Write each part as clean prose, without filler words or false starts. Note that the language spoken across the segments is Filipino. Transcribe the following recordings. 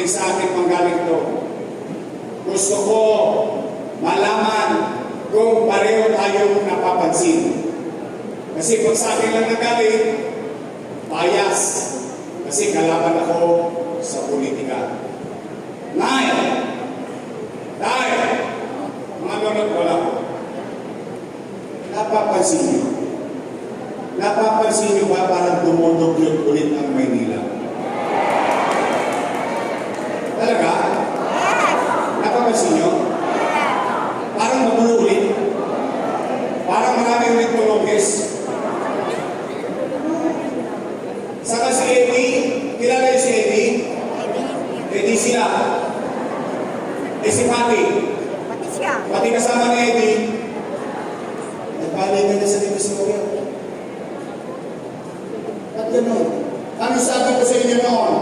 narinig sa akin manggaling to. Gusto ko malaman kung pareho tayong napapansin. Kasi pag sa akin lang nagaling, bias. Kasi kalaban ako sa politika. Dahil, mga nunod wala ko. Napapansin niyo ba parang dumudugyot ulit ang Maynila? Talaga? Napapansin niyo? Parang magulo ulit. Parang maraming ulit tulogis. Saka si Eddie, kilala niyo si Eddie? Eddie sila. Si Pati. Pati kasama ni Eddie. Nagpalay ka na sa dito sa Korea. At gano'n. Ano sabi ko sa inyo noon?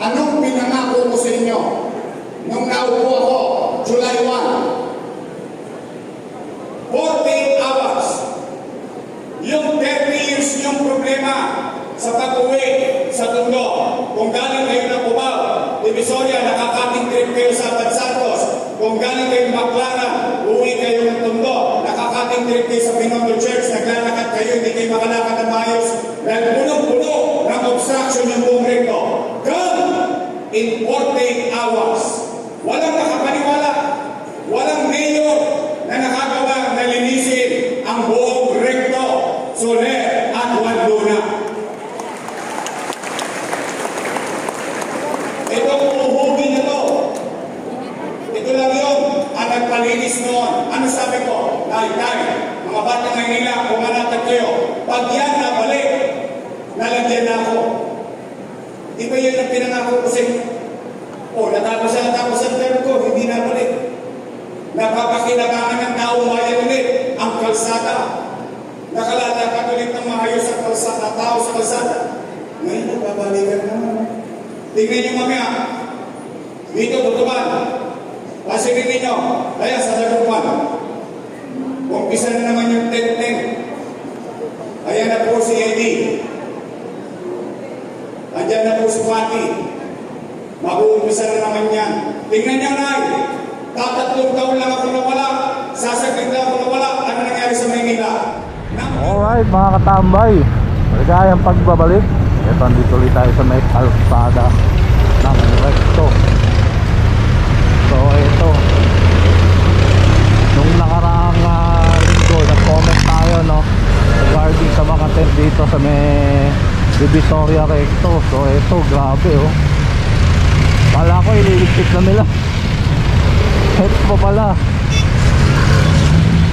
Anong pinangako ko sa inyo? Nung naupo ako, July 1. 48 hours. Yung 30 years yung problema sa pag-uwi sa Tondo. Kung galing kayo ng Cubao, Divisoria, nakakating trip kayo sa Santos. Kung galing kayo ng Baclaran, uwi kayo ng Tondo. Nakakating trip kayo sa Binondo Church, naglalakad kayo, hindi kayo makalakad ng maayos. Dahil puno-puno ng obstruction yung buong rito. Gone in 48 hours. Walang nakapaniwala. Walang mayor na nakagawa na linisin ang buong recto, Soler at Juan Luna. Itong uhugin na to. Ito lang yun ang nagpalinis noon. Ano sabi ko? Dahil, mga bata Maynila, pumanatag kayo. Pag yan nabalik, nalagyan na ako. Di ba yun ang pinangako ko sa inyo? Natapos ang term ko, hindi nabalik. Napapakinabangan ng taong bayan ulit ang kalsada. Nakalalakad ulit ng maayos ang kalsada, tao sa kalsada. Ngayon, nagpapalikan naman. Tingnan nyo mamaya. Dito, tutuban. Pasinin ninyo. Kaya sa dagupan. Umpisa na naman yung tent-tent. Ayan na po si Eddie. Andyan na po si Pati. Mag-uumpisa na naman yan. Tingnan nyo na. Tatatlong taon lang ako nawala. Sasaglit lang ako nawala. Ano nangyari sa Maynila? Alright mga katambay, maligayang pagbabalik. Ito, andito ulit tayo sa may kalsada ng recto. So ito, nung nakaraang linggo nag-comment tayo, no, regarding sa mga tent dito sa may Divisoria recto. So ito, grabe oh. Kala ko ililigpit na nila. Ito pa pala,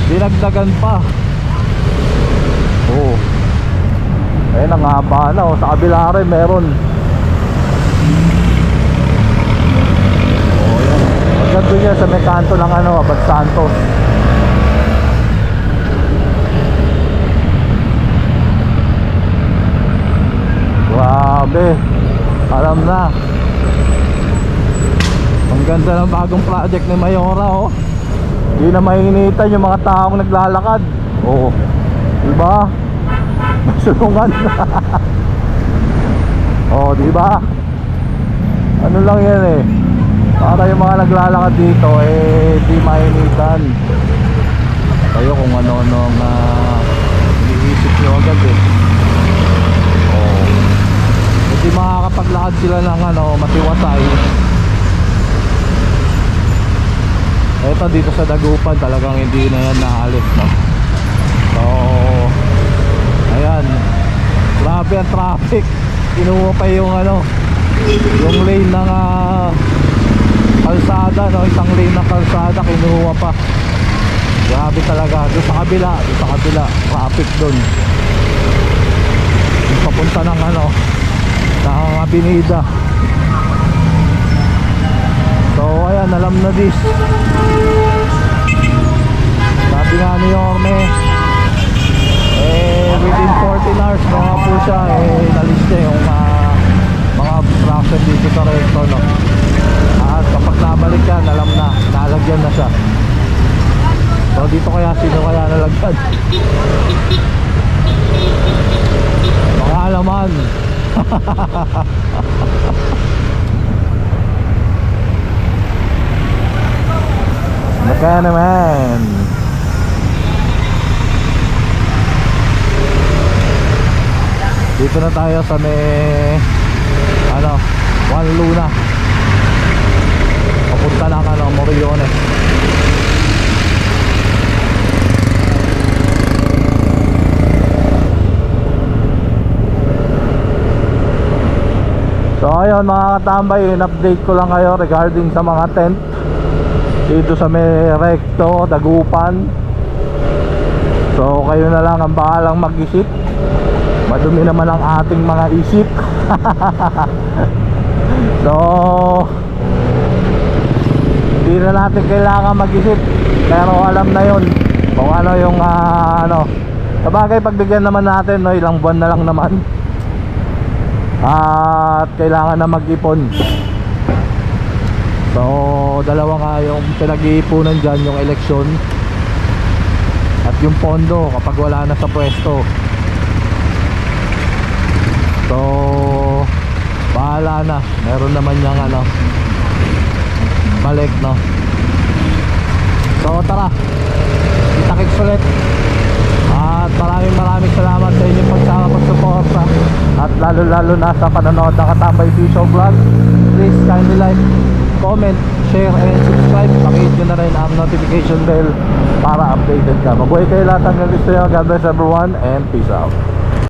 dinagdagan pa. Oh, ayun, ang haba na oh. Sa kabila rin meron. Oh, yan. Maganda niya sa may kanto ng Abad Santos. Grabe, alam na. Ang ganda ng bagong project ni Mayora oh. Hindi na mainitan yung mga taong naglalakad. Oh, diba? Masulungan. Oh, diba? Ano lang yan eh, para yung mga naglalakad dito di mainitan. Kayo kung ano iniisip nyo agad eh. Oh, hindi makakapaglakad sila ng matiwasay. Ito dito sa Dagupan talagang hindi na yan naalis, no? So ayan, grabe ang traffic. Kinuha pa yung yung lane ng kalsada, no? Isang lane ng kalsada kinuha pa. Grabe talaga. Doon sa kabila traffic doon. Papunta ng ng Abinida. So ayan, alam na this. Sabi nga ni Yorme, within 14 hours mga po siya nalis niya yung mga obstruction dito sa recto, no? At kapag nabalik yan, alam na, nalagyan na siya. So dito kaya, sino kaya nalagyan? Mga alaman. Kaya naman. Dito na tayo sa may Juan Luna. Papunta ng Moriones. So ayun mga katambay, in-update ko lang kayo regarding sa mga tent dito sa may Recto, Dagupan. So kayo na lang ang bahalang mag-isip. Madumi naman ang ating mga isip. So hindi na natin kailangan mag-isip, pero alam na yun kung ano yung sabagay pagbigyan naman natin, no, ilang buwan na lang naman. At kailangan na mag-ipon. So dalawa nga yung pinag-iipunan dyan, yung eleksyon at yung pondo kapag wala na sa pwesto. So bahala na, meron naman yung balik, no. So tara, kita-kits ulit. At maraming salamat sa inyong pagsuporta, at lalo na sa panonood ng Katambay Official Vlog. Please kindly like, comment, share and subscribe. Pakihit nyo na rin ang notification bell para updated ka. Mabuhay kayo lahat hanggang gusto nyo. God bless everyone and peace out.